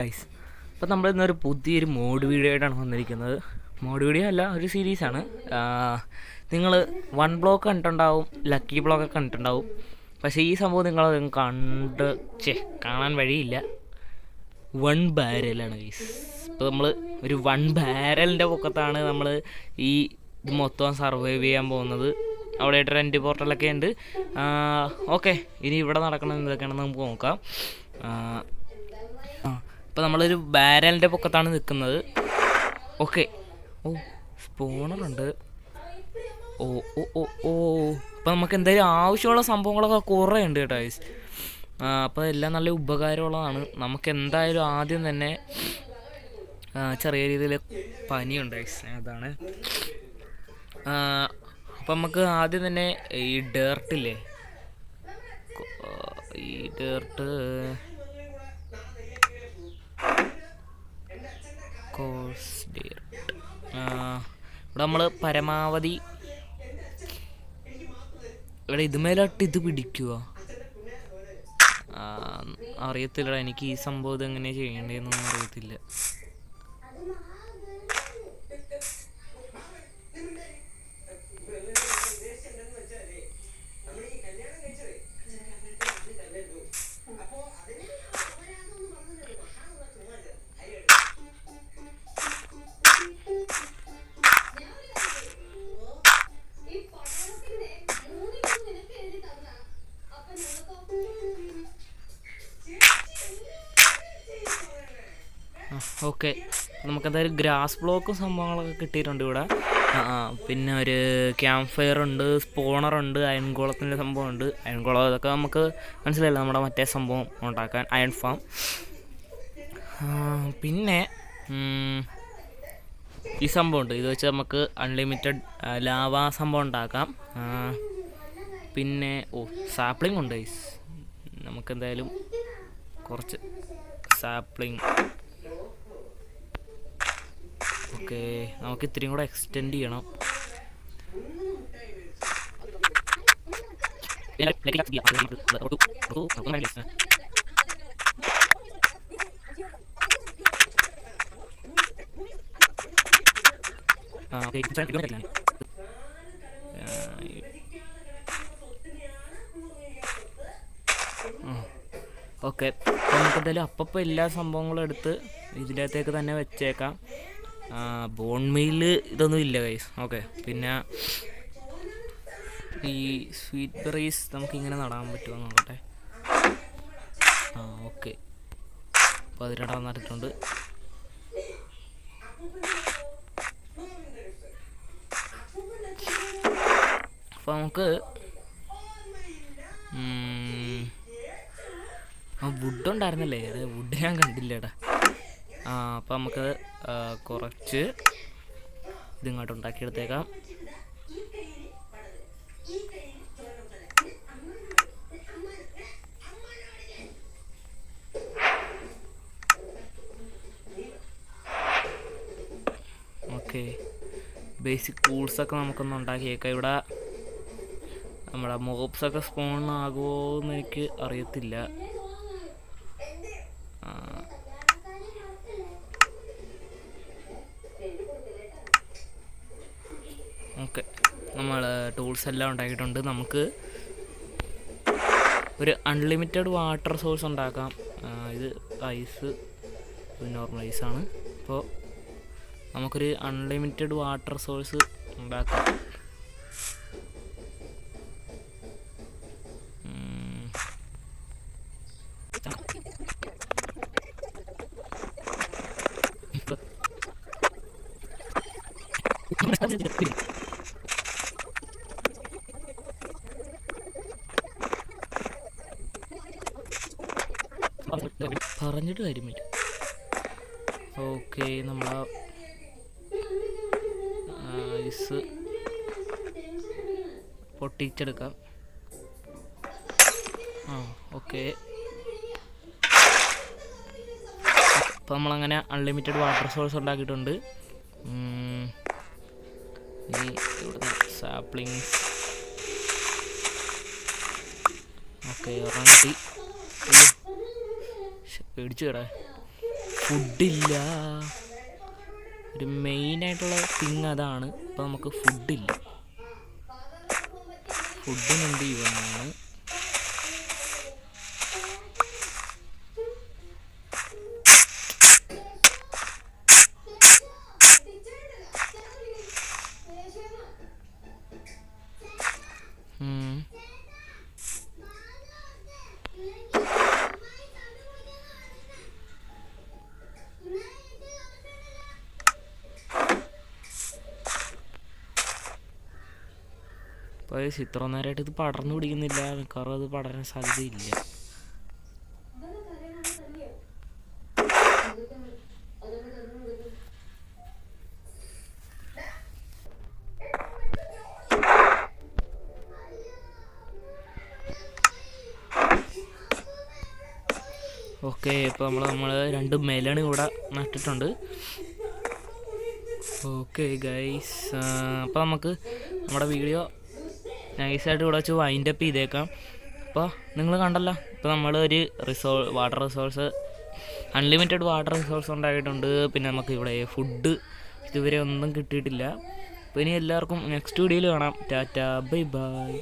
Guys, അപ്പോൾ നമ്മൾ ഇന്നൊരു പുതിയൊരു മോഡ് വീഡിയോ ആയിട്ടാണ് വന്നിരിക്കുന്നത്. മോഡ് വീഡിയോ അല്ല, ഒരു സീരീസാണ്. നിങ്ങൾ 1 ബ്ലോക്ക് കണ്ടിട്ടുണ്ടാവും, ലക്കി ബ്ലോക്ക് കണ്ടിട്ടുണ്ടാവും. പക്ഷേ ഈ സംഭവം നിങ്ങൾ കാണാൻ വഴിയില്ല. 1 ബാരലാണ് ഗൈസ്. ഇപ്പോൾ നമ്മൾ ഒരു 1 ബാരലിൻ്റെ പൊക്കത്താണ് നമ്മൾ ഈ ഇത് മൊത്തം സർവൈവ് ചെയ്യാൻ പോകുന്നത്. അവിടെയായിട്ട് റെൻറ്റ് പോർട്ടലൊക്കെ ഉണ്ട്. ഓക്കെ, ഇനി ഇവിടെ നടക്കുന്നത് എന്തൊക്കെയാണെന്ന് നമുക്ക് നോക്കാം. ഇപ്പോൾ നമ്മളൊരു ബാരലിൻ്റെ പൊക്കത്താണ് നിൽക്കുന്നത്. ഓക്കെ, ഓ സ്പോണറുണ്ട്. ഓ ഓ ഓ ഓ അപ്പോൾ നമുക്ക് എന്തായാലും ആവശ്യമുള്ള സംഭവങ്ങളൊക്കെ കുറേ ഉണ്ട് കേട്ടോ ഗൈസ്. അപ്പോൾ എല്ലാം നല്ല ഉപകാരമുള്ളതാണ്. നമുക്ക് എന്തായാലും ആദ്യം തന്നെ ചെറിയ രീതിയിൽ പനിയുണ്ട് ഗൈസ്, അതാണ്. അപ്പം നമുക്ക് ആദ്യം തന്നെ ഈ ഡേർട്ടില്ലേ, ഈ ഡേർട്ട് ഇവിടെ നമ്മൾ പരമാവധി ഇവിടെ ഇതുമേലോട്ട് ഇത് പിടിക്കുക. അറിയത്തില്ലടാ, എനിക്ക് ഈ സംഭവം ഇതെങ്ങനെ ചെയ്യേണ്ടതെന്നൊന്നും അറിയത്തില്ല. ഓക്കെ, നമുക്കെന്തായാലും ഗ്രാസ് ബ്ലോക്കും സംഭവങ്ങളൊക്കെ കിട്ടിയിട്ടുണ്ട് ഇവിടെ. പിന്നെ ഒരു ക്യാമ്പ് ഫയർ ഉണ്ട്, സ്പോണറുണ്ട്, അയൺകുളത്തിൻ്റെ സംഭവമുണ്ട്. അയൺകുളം ഇതൊക്കെ നമുക്ക് മനസ്സിലായില്ല, നമ്മുടെ മറ്റേ സംഭവം ഉണ്ടാക്കാൻ, അയൺ ഫാം. പിന്നെ ഈ സംഭവമുണ്ട്, ഇത് വെച്ച് നമുക്ക് അൺലിമിറ്റഡ് ലാവ സംഭവം ഉണ്ടാക്കാം. പിന്നെ സാപ്ലിംഗ് ഉണ്ട് ഗൈസ്. നമുക്കെന്തായാലും കുറച്ച് സാപ്ലിംഗ്. ഓക്കെ, നമുക്ക് ഇത്രയും കൂടെ എക്സ്റ്റെൻഡ് ചെയ്യണം. ഓക്കെ, നമുക്ക് എന്തായാലും അപ്പം എല്ലാ സംഭവങ്ങളും എടുത്ത് ഇതിനകത്തേക്ക് തന്നെ വെച്ചേക്കാം. ബോൺ മീൽ ഇതൊന്നും ഇല്ല ഗൈസ്. ഓക്കെ, പിന്നെ ഈ സ്വീറ്റ് ബെറീസ് നമുക്കിങ്ങനെ നടാൻ പറ്റുമോ നോക്കട്ടെ. ഓക്കെ, അപ്പോൾ അതിനിടാൻ നട്ടിട്ടുണ്ട്. അപ്പോൾ നമുക്ക് വുഡ് ഉണ്ടായിരുന്നല്ലേ, അത് വുഡ് ഞാൻ കണ്ടില്ലേടാ. അപ്പോൾ നമുക്ക് കുറച്ച് ഇതിങ്ങോട്ട് ഉണ്ടാക്കിയെടുത്തേക്കാം. ഓക്കെ, ബേസിക് ടൂൾസൊക്കെ നമുക്കൊന്ന് ഉണ്ടാക്കിയേക്കാം. ഇവിടെ നമ്മുടെ മോബ്സൊക്കെ സ്പോൺ ആകുമോ എന്ന് എനിക്ക് അറിയത്തില്ല. ഓക്കെ, നമ്മൾ ടൂൾസ് എല്ലാം ഉണ്ടാക്കിയിട്ടുണ്ട്. നമുക്ക് ഒരു അൺലിമിറ്റഡ് വാട്ടർ സോഴ്സ് ഉണ്ടാക്കാം. ഇത് ഐസ്, നോർമൽ ഐസാണ്. അപ്പോൾ നമുക്കൊരു അൺലിമിറ്റഡ് വാട്ടർ സോഴ്സ് ഉണ്ടാക്കാം. പറഞ്ഞിട്ട് കാര്യമില്ല. ഓക്കെ, നമ്മൾ ഐസ് പൊട്ടിച്ചെടുക്കാം. ഓക്കെ, അപ്പോൾ നമ്മളങ്ങനെ അൺലിമിറ്റഡ് വാട്ടർ സോഴ്സ് ഉണ്ടാക്കിയിട്ടുണ്ട്. ഇനി ഇവിടുന്ന് സാപ്ലിങ്. ഓക്കെ, ഒരെണ്ണം കിട്ടി. പേടിച്ചു കേടാ. ഫുഡില്ല. ഒരു മെയിനായിട്ടുള്ള തിങ് അതാണ്. ഇപ്പോൾ നമുക്ക് ഫുഡില്ല. ഫുഡിന് എന്ത് ചെയ്യുമെന്നാണ്. അപ്പോൾ ഇത്ര നേരമായിട്ട് ഇത് പടർന്നു പിടിക്കുന്നില്ല. മിക്കവാറും അത് പടരാൻ സാധ്യതയില്ല. ഓക്കെ, ഇപ്പോൾ നമ്മൾ 2 മെലൺ ഇവിടെ നട്ടിട്ടുണ്ട്. ഓക്കെ ഗൈസ്, അപ്പോൾ നമുക്ക് നമ്മുടെ വീഡിയോ നൈസായിട്ട് ഇവിടെ വെച്ച് വൈൻഡപ്പ് ചെയ്തേക്കാം. അപ്പോൾ നിങ്ങൾ കണ്ടല്ലോ, ഇപ്പോൾ നമ്മൾ ഒരു water resource, unlimited water resource ഉണ്ടായിട്ടുണ്ട്. പിന്നെ നമുക്ക് ഇവിടെ ഫുഡ് ഇതുവരെ ഒന്നും കിട്ടിയിട്ടില്ല. അപ്പോൾ ഇനി എല്ലാവർക്കും നെക്സ്റ്റ് വീഡിയോയിൽ കാണാം. Tata, bye bye.